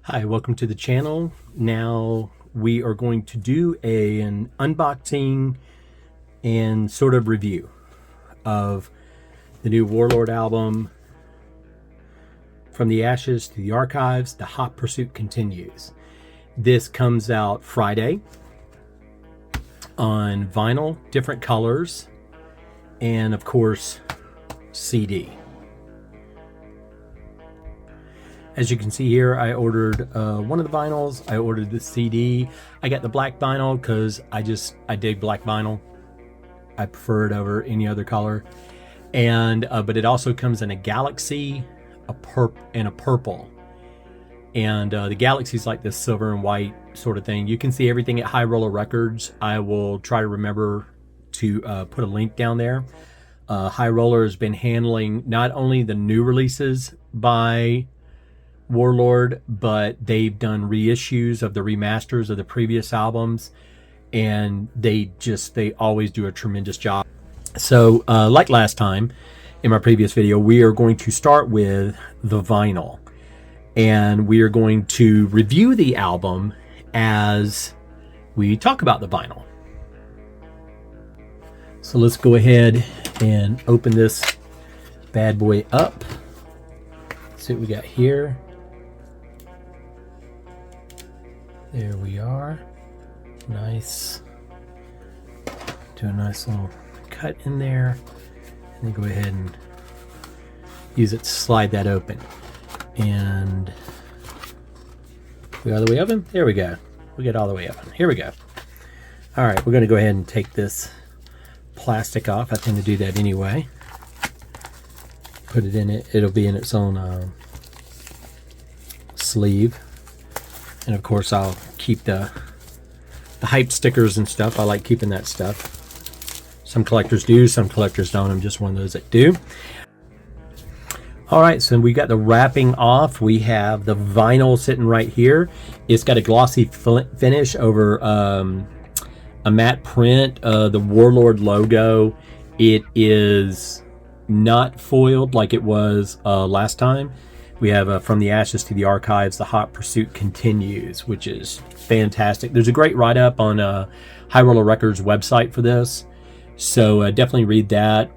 Hi, welcome to the channel. Now we are going to do an unboxing and sort of review of the new Warlord album, From the Ashes to the Archives, The Hot Pursuit Continues. This comes out Friday on vinyl, different colors, and of course CD. As you can see here, I ordered one of the vinyls. I ordered the CD. I got the black vinyl because I dig black vinyl. I prefer it over any other color. And but it also comes in a galaxy, and a purple. And the galaxy is like this silver and white sort of thing. You can see everything at High Roller Records. I will try to remember to put a link down there. High Roller has been handling not only the new releases by Warlord, but they've done reissues of the remasters of the previous albums, and they always do a tremendous job. So like last time in my previous video, we are going to start with the vinyl, and we are going to review the album as we talk about the vinyl. So let's go ahead and open this bad boy up. Let's see what we got here. There we are. Nice. Do a nice little cut in there. And then go ahead and use it to slide that open. And we all the way open? There we go. We get all the way open. Here we go. Alright, we're going to go ahead and take this plastic off. I tend to do that anyway. Put it in it. It'll be in its own sleeve. And of course I'll keep the hype stickers and stuff. I like keeping that stuff. Some collectors do, some collectors don't. I'm just one of those that do. Alright, so we got the wrapping off. We have the vinyl sitting right here. It's got a glossy finish over a matte print. The Warlord logo. It is not foiled like it was last time. We have From the Ashes to the Archives, The Hot Pursuit Continues, which is fantastic. There's a great write-up on High Roller Records website for this, so definitely read that.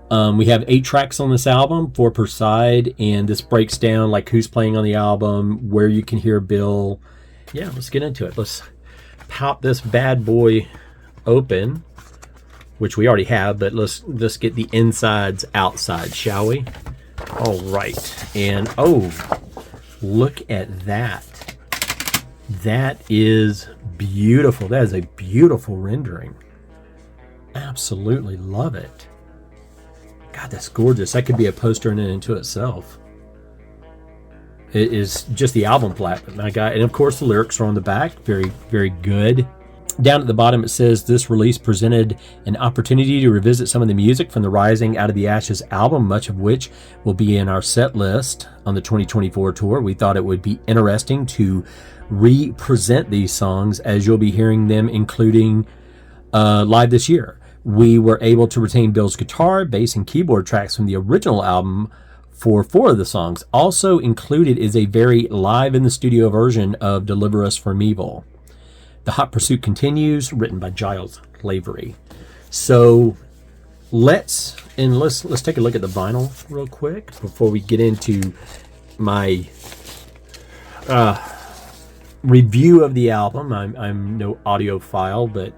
We have 8 tracks on this album, 4 per side, and this breaks down like who's playing on the album, where you can hear Bill. Yeah, let's get into it. Let's pop this bad boy open, which we already have, but let's get the insides outside, shall we? All right, and oh, look at that. That is beautiful. That is a beautiful rendering. Absolutely love it. God, that's gorgeous. That could be a poster in and into itself. It is just the album plat, my God. And of course the lyrics are on the back. Very, very good. Down at the bottom it says, this release presented an opportunity to revisit some of the music from the Rising Out of the Ashes album, much of which will be in our set list on the 2024 tour. We thought it would be interesting to re-present these songs as you'll be hearing them, including live this year. We were able to retain Bill's guitar, bass, and keyboard tracks from the original album for 4 of the songs. Also included is a very live in the studio version of Deliver Us from Evil. The Hot Pursuit Continues, written by Giles Lavery. So let's take a look at the vinyl real quick before we get into my review of the album. I'm no audiophile, but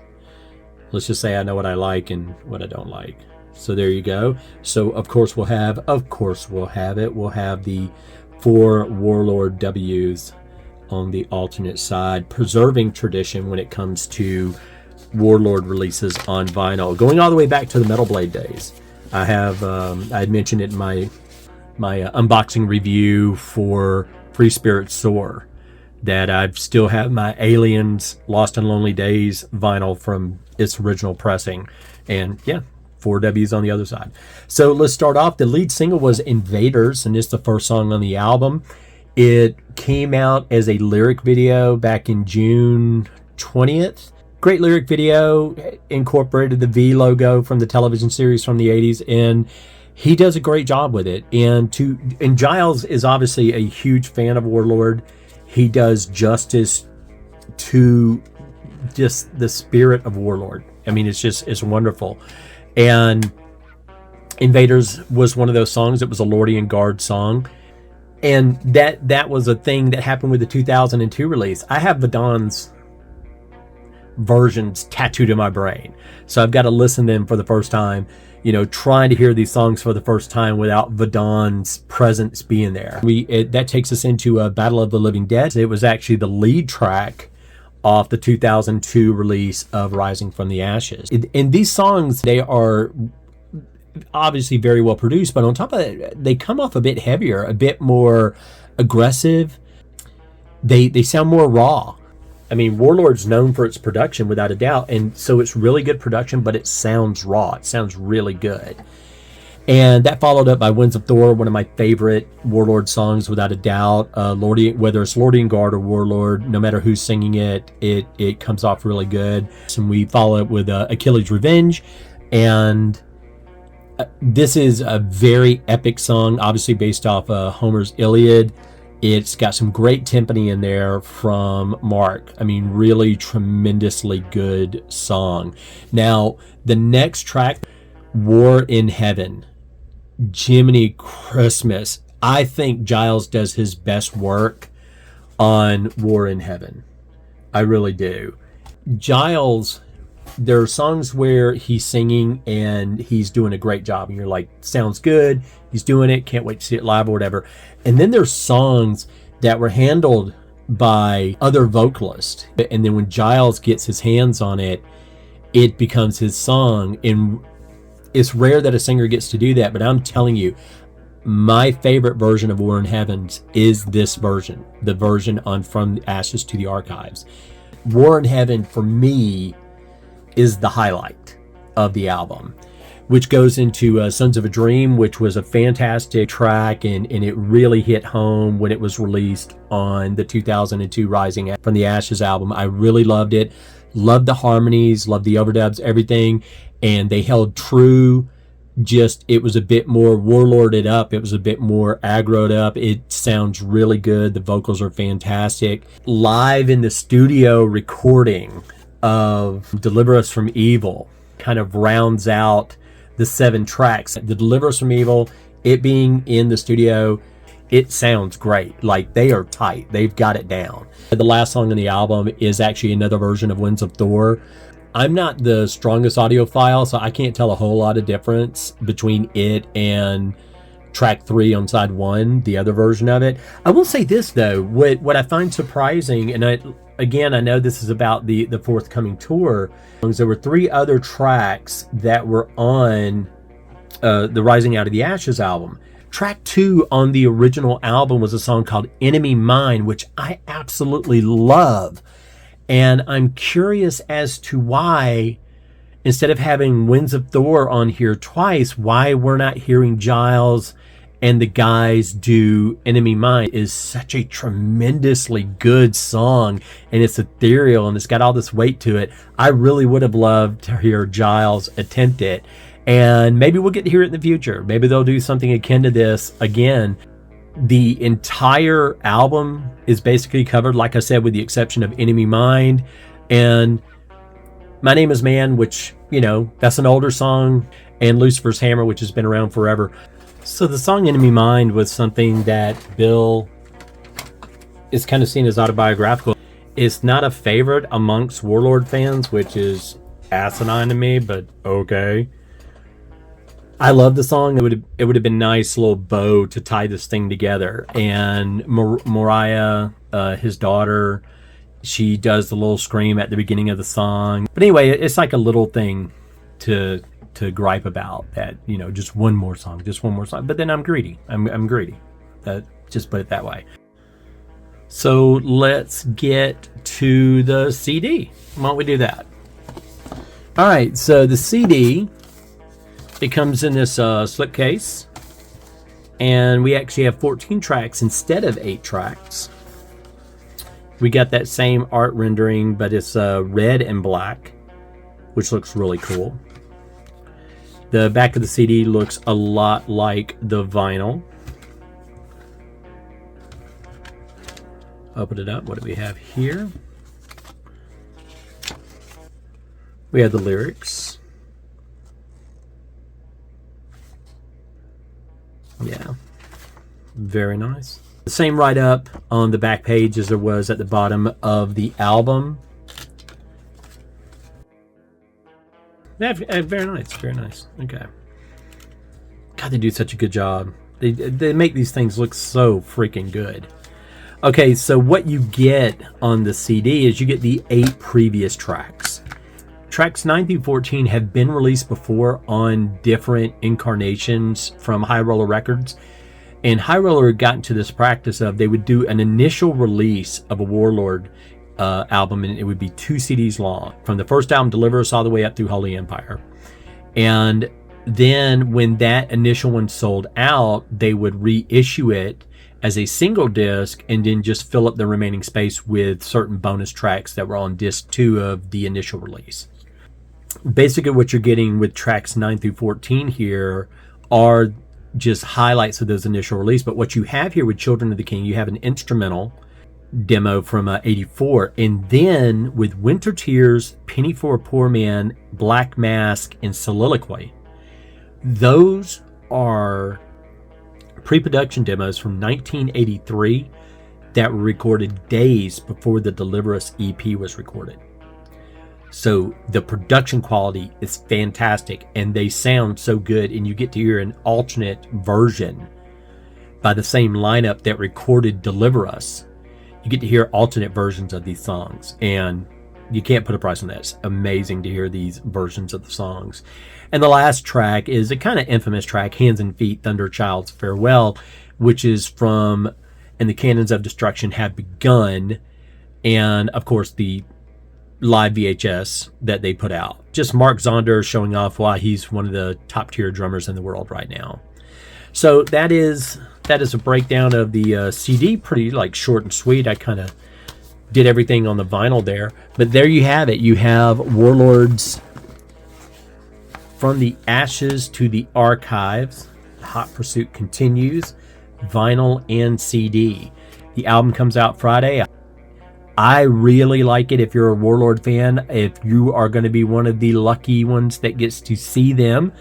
let's just say I know what I like and what I don't like. So there you go. So of course we'll have it. We'll have the 4 Warlord W's on the alternate side, preserving tradition when it comes to Warlord releases on vinyl, going all the way back to the Metal Blade days. I have I had mentioned it in my unboxing review for Spirit Soar that I still have my Aliens Lost and Lonely Days vinyl from its original pressing, and yeah, 4 W's on the other side. So let's start off. The lead single was Invaders, and it's the first song on the album. It came out as a lyric video back in June 20th. Great lyric video, incorporated the V logo from the television series from the 80s, and he does a great job with it. And Giles is obviously a huge fan of Warlord. he does justice to just the spirit of Warlord. I mean, it's wonderful. And Invaders was one of those songs. It was a Lordian Guard song. And that was a thing that happened with the 2002 release. I have Vadon's versions tattooed in my brain. So I've got to listen to them for the first time, trying to hear these songs for the first time without Vadon's presence being there. That takes us into Battle of the Living Dead. It was actually the lead track off the 2002 release of Rising from the Ashes. And these songs, they are obviously very well produced, but on top of that, they come off a bit heavier, a bit more aggressive. They sound more raw. I mean, Warlord's known for its production without a doubt, and so it's really good production, but it sounds raw. It sounds really good. And that followed up by Winds of Thor, one of my favorite Warlord songs without a doubt. Whether it's Lordian Guard or Warlord, no matter who's singing it, it comes off really good. And we follow it with Achilles' Revenge, and this is a very epic song, obviously based off Homer's Iliad. It's got some great timpani in there from Mark. I mean, really tremendously good song. Now, the next track, War in Heaven. Jiminy Christmas. I think Giles does his best work on War in Heaven. I really do. Giles, there are songs where he's singing and he's doing a great job and you're like, sounds good, he's doing it, can't wait to see it live or whatever. And then there's songs that were handled by other vocalists, and then when Giles gets his hands on it, it becomes his song. And it's rare that a singer gets to do that, but I'm telling you, my favorite version of War in Heavens is this version, the version on From the Ashes to the Archives. War in Heaven, for me, is the highlight of the album, which goes into Sons of a Dream, which was a fantastic track, and it really hit home when it was released on the 2002 Rising from the Ashes album. I really loved it. Loved the harmonies, loved the overdubs, everything, and they held true. Just, it was a bit more warlorded up. It was a bit more aggroed up. It sounds really good. The vocals are fantastic. Live in the studio recording of Deliver Us from Evil kind of rounds out the 7 tracks. The Deliver Us from Evil, it being in the studio, it sounds great. Like, they are tight. They've got it down. The last song on the album is actually another version of Winds of Thor. I'm not the strongest audiophile, so I can't tell a whole lot of difference between it and track 3 on side 1, the other version of it. I will say this, though. What I find surprising, and I know this is about the forthcoming tour, there were 3 other tracks that were on the Rising Out of the Ashes album. Track 2 on the original album was a song called Enemy Mine, which I absolutely love. And I'm curious as to why, instead of having Winds of Thor on here twice, why we're not hearing Giles and the guys do Enemy Mine. Is such a tremendously good song, and it's ethereal, and it's got all this weight to it. I really would have loved to hear Giles attempt it, and maybe we'll get to hear it in the future. Maybe they'll do something akin to this again. The entire album is basically covered, like I said, with the exception of Enemy Mine and My Name is Man, which, that's an older song, and Lucifer's Hammer, which has been around forever. So the song Enemy Mine was something that Bill is kind of seen as autobiographical. It's not a favorite amongst Warlord fans, which is asinine to me, but okay. I love the song. It would have been nice little bow to tie this thing together. And Mariah, his daughter, she does the little scream at the beginning of the song. But anyway, it's like a little thing to gripe about, that, just one more song. But then I'm greedy. I'm greedy. Just put it that way. So let's get to the CD. Why don't we do that? All right. So the CD, it comes in this slipcase, and we actually have 14 tracks instead of 8 tracks. We got that same art rendering, but it's red and black, which looks really cool. The back of the CD looks a lot like the vinyl. Open it up. What do we have here? We have the lyrics. Yeah, very nice. The same write-up on the back page as there was at the bottom of the album. Yeah, very nice, very nice. Okay. God, they do such a good job. They make these things look so freaking good. Okay, so what you get on the CD is you get the 8 previous tracks. Tracks 9 through 14 have been released before on different incarnations from High Roller Records. And High Roller had gotten to this practice of they would do an initial release of a Warlord album, and it would be 2 CDs long. From the first album, Deliver Us, all the way up through Holy Empire. And then when that initial one sold out, they would reissue it as a single disc and then just fill up the remaining space with certain bonus tracks that were on disc 2 of the initial release. Basically what you're getting with tracks 9 through 14 here are just highlights of those initial release. But what you have here with Children of the King, you have an instrumental demo from 84, and then with Winter Tears, Penny for a Poor Man, Black Mask, and Soliloquy, those are pre-production demos from 1983 that were recorded days before the Deliver Us EP was recorded. So the production quality is fantastic and they sound so good, and you get to hear an alternate version by the same lineup that recorded Deliver Us. You get to hear alternate versions of these songs, and you can't put a price on that. It's amazing to hear these versions of the songs. And the last track is a kind of infamous track, Hands and Feet, Thunder Child's Farewell, which is from And the Cannons of Destruction Have Begun, and of course the live VHS that they put out. Just Mark Zonder showing off why he's one of the top tier drummers in the world right now. So that is a breakdown of the CD, pretty like short and sweet. I kind of did everything on the vinyl there, but there you have it. You have Warlords From the Ashes to the Archives. Hot Pursuit continues, vinyl and CD. The album comes out Friday. I really like it. If you're a Warlord fan, if you are going to be one of the lucky ones that gets to see them.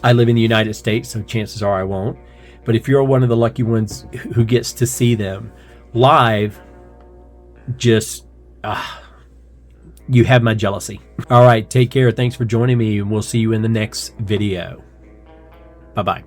I live in the United States, so chances are I won't. But if you're one of the lucky ones who gets to see them live, just, you have my jealousy. All right, take care. Thanks for joining me, and we'll see you in the next video. Bye-bye.